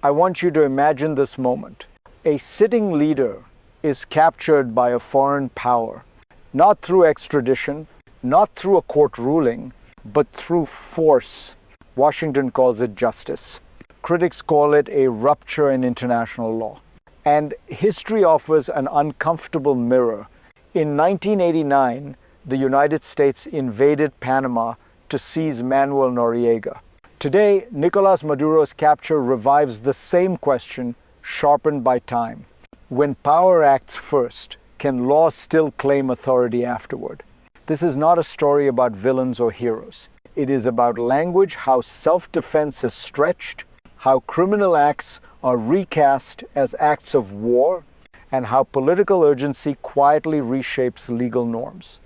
I want you to imagine this moment. A sitting leader is captured by a foreign power, not through extradition, not through a court ruling, but through force. Washington calls it justice. Critics call it a rupture in international law. And history offers an uncomfortable mirror. In 1989, the United States invaded Panama to seize Manuel Noriega. Today, Nicolás Maduro's capture revives the same question, sharpened by time. When power acts first, can law still claim authority afterward? This is not a story about villains or heroes. It is about language, how self-defense is stretched, how criminal acts are recast as acts of war, and how political urgency quietly reshapes legal norms.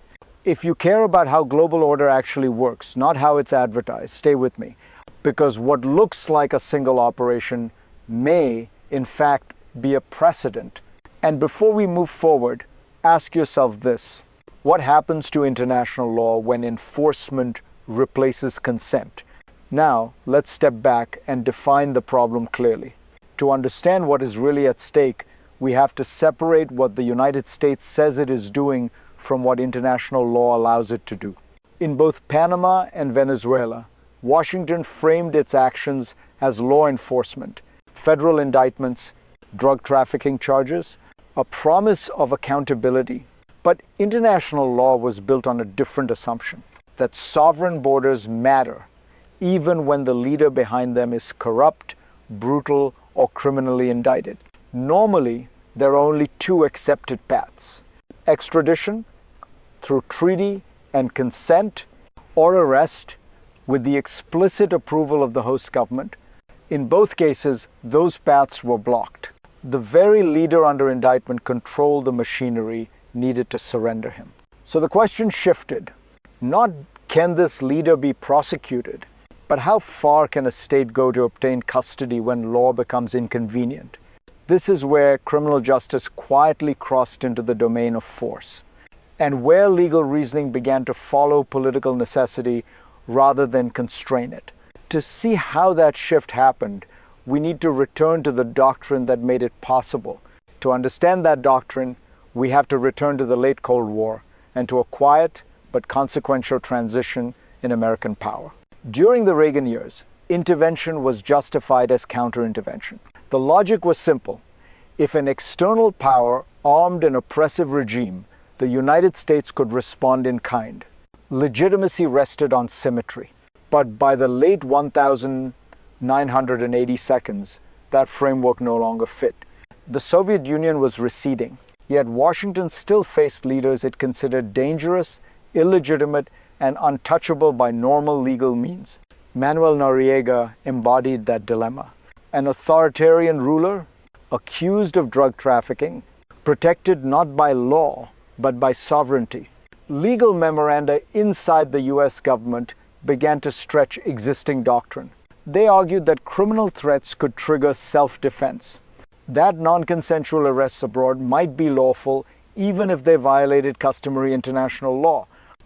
If you care about how global order actually works, not how it's advertised, stay with me. Because what looks like a single operation may, in fact, be a precedent. And before we move forward, ask yourself this. What happens to international law when enforcement replaces consent? Now, let's step back and define the problem clearly. To understand what is really at stake, we have to separate what the United States says it is doing from what international law allows it to do. In both Panama and Venezuela, Washington framed its actions as law enforcement, federal indictments, drug trafficking charges, a promise of accountability. But international law was built on a different assumption, that sovereign borders matter, even when the leader behind them is corrupt, brutal, or criminally indicted. Normally, there are only two accepted paths: extradition through treaty and consent, or arrest with the explicit approval of the host government. In both cases, those paths were blocked. The very leader under indictment controlled the machinery needed to surrender him. So the question shifted. Not can this leader be prosecuted, but how far can a state go to obtain custody when law becomes inconvenient? This is where criminal justice quietly crossed into the domain of force, and where legal reasoning began to follow political necessity rather than constrain it. To see how that shift happened, we need to return to the doctrine that made it possible. To understand that doctrine, we have to return to the late Cold War and to a quiet but consequential transition in American power. During the Reagan years, intervention was justified as counterintervention. The logic was simple. If an external power armed an oppressive regime, the United States could respond in kind. Legitimacy rested on symmetry. But by the late 1980 seconds, that framework no longer fit. The Soviet Union was receding, yet Washington still faced leaders it considered dangerous, illegitimate, and untouchable by normal legal means. Manuel Noriega embodied that dilemma. An authoritarian ruler, accused of drug trafficking, protected not by law, but by sovereignty. Legal memoranda inside the U.S. government began to stretch existing doctrine. They argued that criminal threats could trigger self-defense, that non-consensual arrests abroad might be lawful even if they violated customary international law.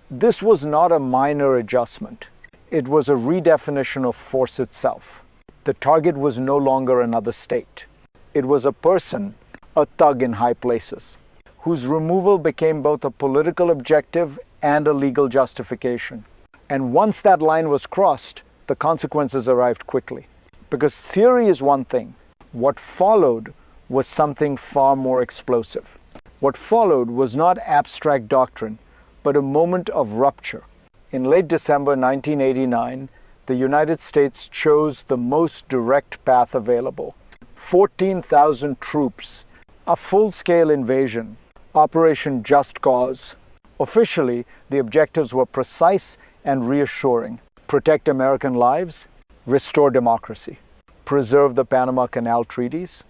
This was not a minor adjustment. It was a redefinition of force itself. The target was no longer another state. It was a person, a thug in high places, whose removal became both a political objective and a legal justification. And once that line was crossed, the consequences arrived quickly. Because theory is one thing. What followed was something far more explosive. What followed was not abstract doctrine, but a moment of rupture. In late December 1989, the United States chose the most direct path available. 14,000 troops, a full-scale invasion, Operation Just Cause. Officially, the objectives were precise and reassuring. Protect American lives, restore democracy, preserve the Panama Canal treaties,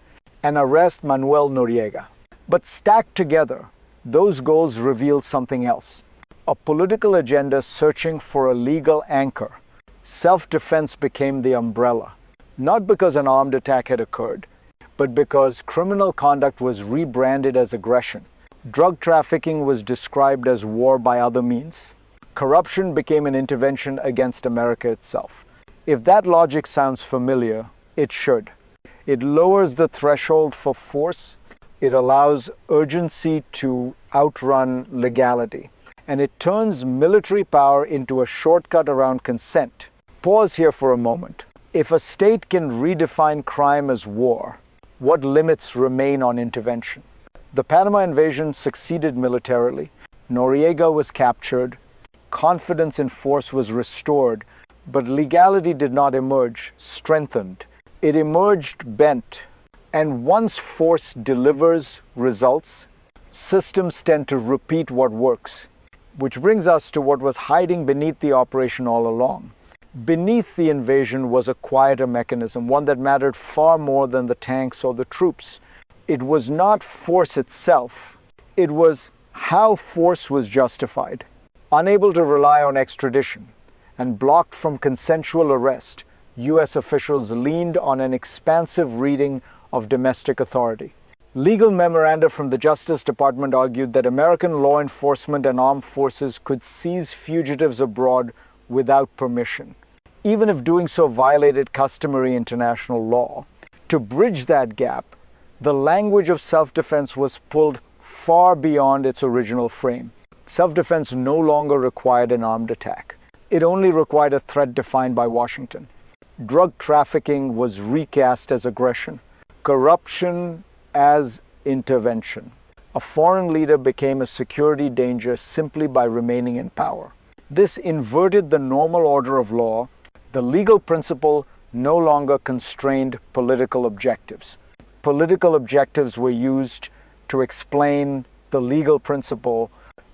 and arrest Manuel Noriega. But stacked together, those goals revealed something else. A political agenda searching for a legal anchor. Self-defense became the umbrella, not because an armed attack had occurred, but because criminal conduct was rebranded as aggression. Drug trafficking was described as war by other means. Corruption became an intervention against America itself. If that logic sounds familiar, it should. It lowers the threshold for force. It allows urgency to outrun legality. And it turns military power into a shortcut around consent. Pause here for a moment. If a state can redefine crime as war, what limits remain on intervention? The Panama invasion succeeded militarily. Noriega was captured. Confidence in force was restored. But legality did not emerge strengthened. It emerged bent. And once force delivers results, systems tend to repeat what works. Which brings us to what was hiding beneath the operation all along. Beneath the invasion was a quieter mechanism, one that mattered far more than the tanks or the troops. It was not force itself. It was how force was justified. Unable to rely on extradition and blocked from consensual arrest, U.S. officials leaned on an expansive reading of domestic authority. Legal memoranda from the Justice Department argued that American law enforcement and armed forces could seize fugitives abroad without permission, even if doing so violated customary international law. To bridge that gap, the language of self-defense was pulled far beyond its original frame. Self-defense no longer required an armed attack. It only required a threat defined by Washington. Drug trafficking was recast as aggression. Corruption as intervention. A foreign leader became a security danger simply by remaining in power. This inverted the normal order of law. The legal principle no longer constrained political objectives. Political objectives were used to explain the legal principle,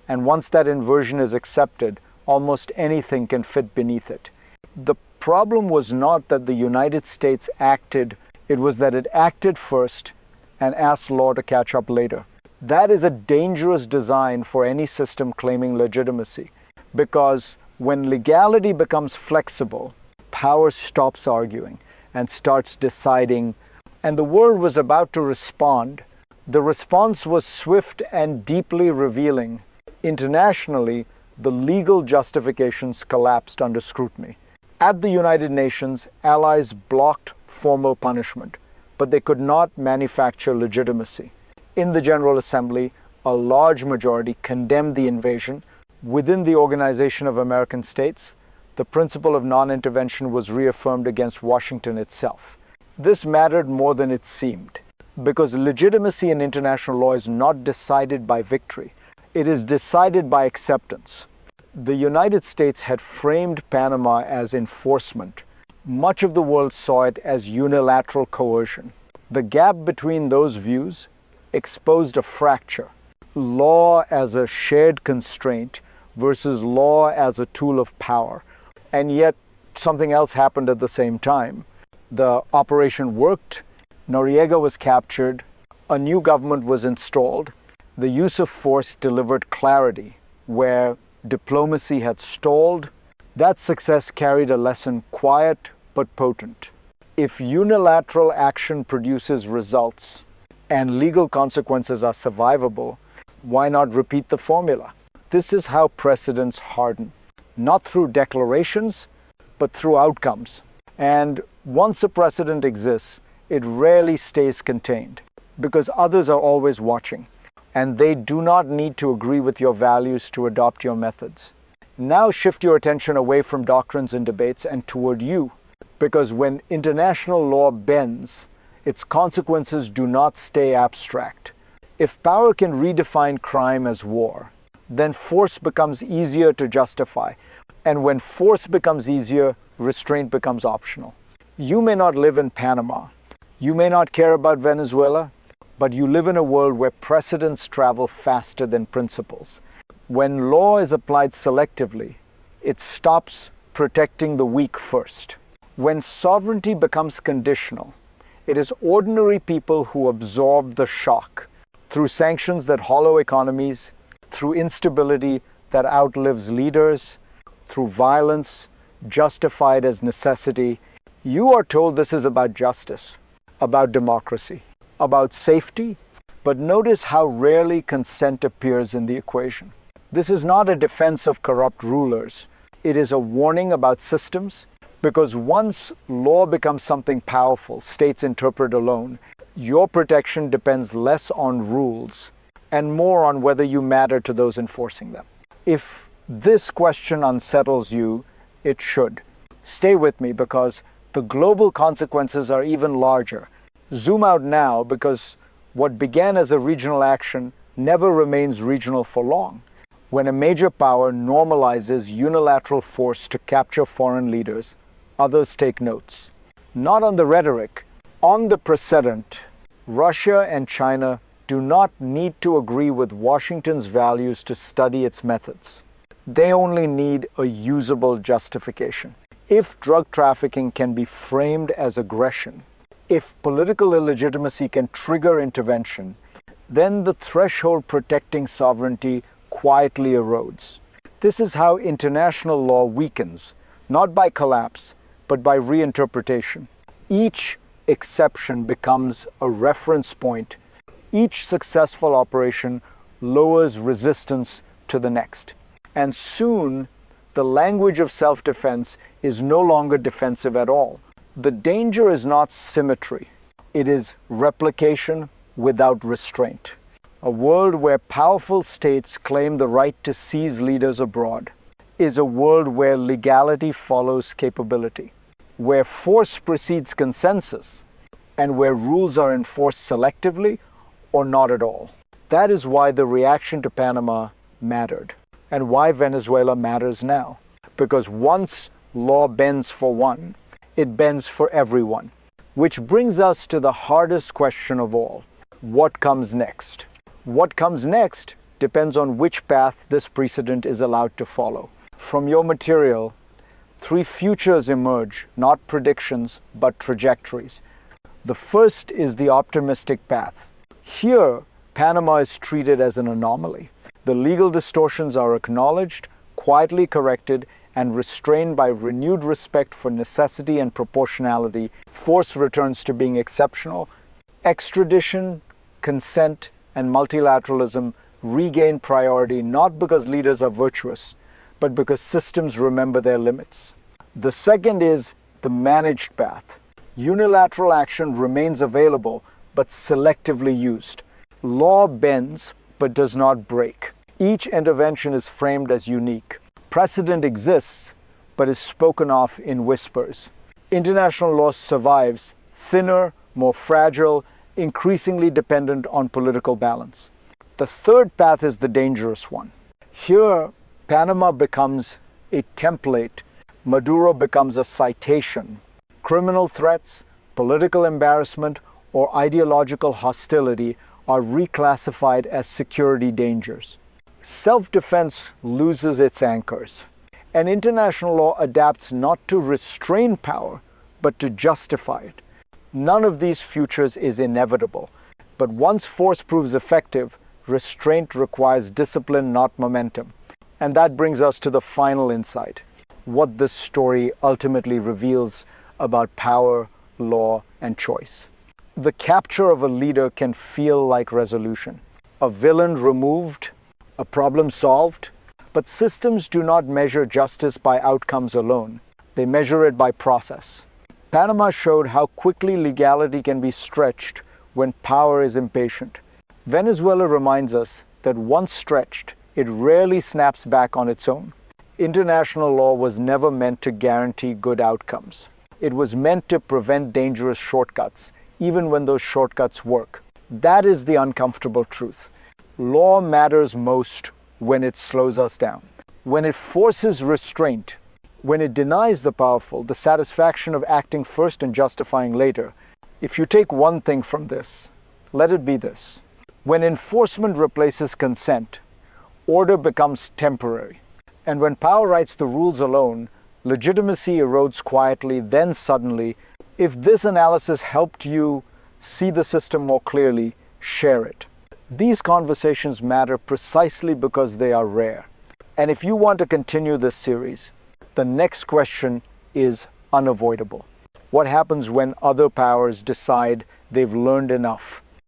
and once that inversion is accepted, almost anything can fit beneath it. The problem was not that the United States acted, it was that it acted first and asked law to catch up later. That is a dangerous design for any system claiming legitimacy, because when legality becomes flexible, power stops arguing and starts deciding, and the world was about to respond. The response was swift and deeply revealing. Internationally, the legal justifications collapsed under scrutiny. At the United Nations, allies blocked formal punishment, but they could not manufacture legitimacy. In the General Assembly, a large majority condemned the invasion. Within the Organization of American States, the principle of non-intervention was reaffirmed against Washington itself. This mattered more than it seemed, because legitimacy in international law is not decided by victory. It is decided by acceptance. The United States had framed Panama as enforcement. Much of the world saw it as unilateral coercion. The gap between those views exposed a fracture. Law as a shared constraint versus law as a tool of power. And yet something else happened at the same time. The operation worked. Noriega was captured. A new government was installed. The use of force delivered clarity where diplomacy had stalled. That success carried a lesson quiet but potent. If unilateral action produces results and legal consequences are survivable, why not repeat the formula? This is how precedents harden, not through declarations, but through outcomes. And once a precedent exists, it rarely stays contained because others are always watching, and they do not need to agree with your values to adopt your methods. Now shift your attention away from doctrines and debates and toward you, because when international law bends, its consequences do not stay abstract. If power can redefine crime as war, then force becomes easier to justify. And when force becomes easier, restraint becomes optional. You may not live in Panama. You may not care about Venezuela, but you live in a world where precedents travel faster than principles. When law is applied selectively, it stops protecting the weak first. When sovereignty becomes conditional, it is ordinary people who absorb the shock through sanctions that hollow economies, through instability that outlives leaders, through violence justified as necessity. You are told this is about justice, about democracy, about safety, but notice how rarely consent appears in the equation. This is not a defense of corrupt rulers. It is a warning about systems Because once law becomes something powerful, states interpret alone, your protection depends less on rules and more on whether you matter to those enforcing them. If this question unsettles you, it should. Stay with me because the global consequences are even larger. Zoom out now because what began as a regional action never remains regional for long. When a major power normalizes unilateral force to capture foreign leaders, others take notes. Not on the rhetoric, on the precedent. Russia and China do not need to agree with Washington's values to study its methods. They only need a usable justification. If drug trafficking can be framed as aggression, if political illegitimacy can trigger intervention, then the threshold protecting sovereignty quietly erodes. This is how international law weakens, not by collapse, but by reinterpretation. Each exception becomes a reference point. Each successful operation lowers resistance to the next. And soon, the language of self-defense is no longer defensive at all. The danger is not symmetry. It is replication without restraint. A world where powerful states claim the right to seize leaders abroad is a world where legality follows capability, where force precedes consensus, and where rules are enforced selectively or not at all. That is why the reaction to Panama mattered, and why Venezuela matters now. Because once law bends for one, it bends for everyone. Which brings us to the hardest question of all. What comes next? What comes next depends on which path this precedent is allowed to follow. From your material, 3 futures emerge, not predictions, but trajectories. The first is the optimistic path. Here, Panama is treated as an anomaly. The legal distortions are acknowledged, quietly corrected, and restrained by renewed respect for necessity and proportionality. Force returns to being exceptional. Extradition, consent, and multilateralism regain priority not because leaders are virtuous, but because systems remember their limits. The second is the managed path. Unilateral action remains available, but selectively used. Law bends, but does not break. Each intervention is framed as unique. Precedent exists, but is spoken of in whispers. International law survives, thinner, more fragile, increasingly dependent on political balance. The third path is the dangerous one. Here, Panama becomes a template. Maduro becomes a citation. Criminal threats, political embarrassment, or ideological hostility are reclassified as security dangers. Self-defense loses its anchors, and international law adapts not to restrain power, but to justify it. None of these futures is inevitable, but once force proves effective, restraint requires discipline, not momentum. And that brings us to the final insight, what this story ultimately reveals about power, law, and choice. The capture of a leader can feel like resolution. A villain removed, a problem solved, but systems do not measure justice by outcomes alone. They measure it by process. Panama showed how quickly legality can be stretched when power is impatient. Venezuela reminds us that once stretched, it rarely snaps back on its own. International law was never meant to guarantee good outcomes. It was meant to prevent dangerous shortcuts, even when those shortcuts work. That is the uncomfortable truth. Law matters most when it slows us down, when it forces restraint, when it denies the powerful the satisfaction of acting first and justifying later. If you take one thing from this, let it be this. When enforcement replaces consent, order becomes temporary. And when power writes the rules alone, legitimacy erodes quietly, then suddenly. If this analysis helped you see the system more clearly, share it. These conversations matter precisely because they are rare. And if you want to continue this series, the next question is unavoidable. What happens when other powers decide they've learned enough?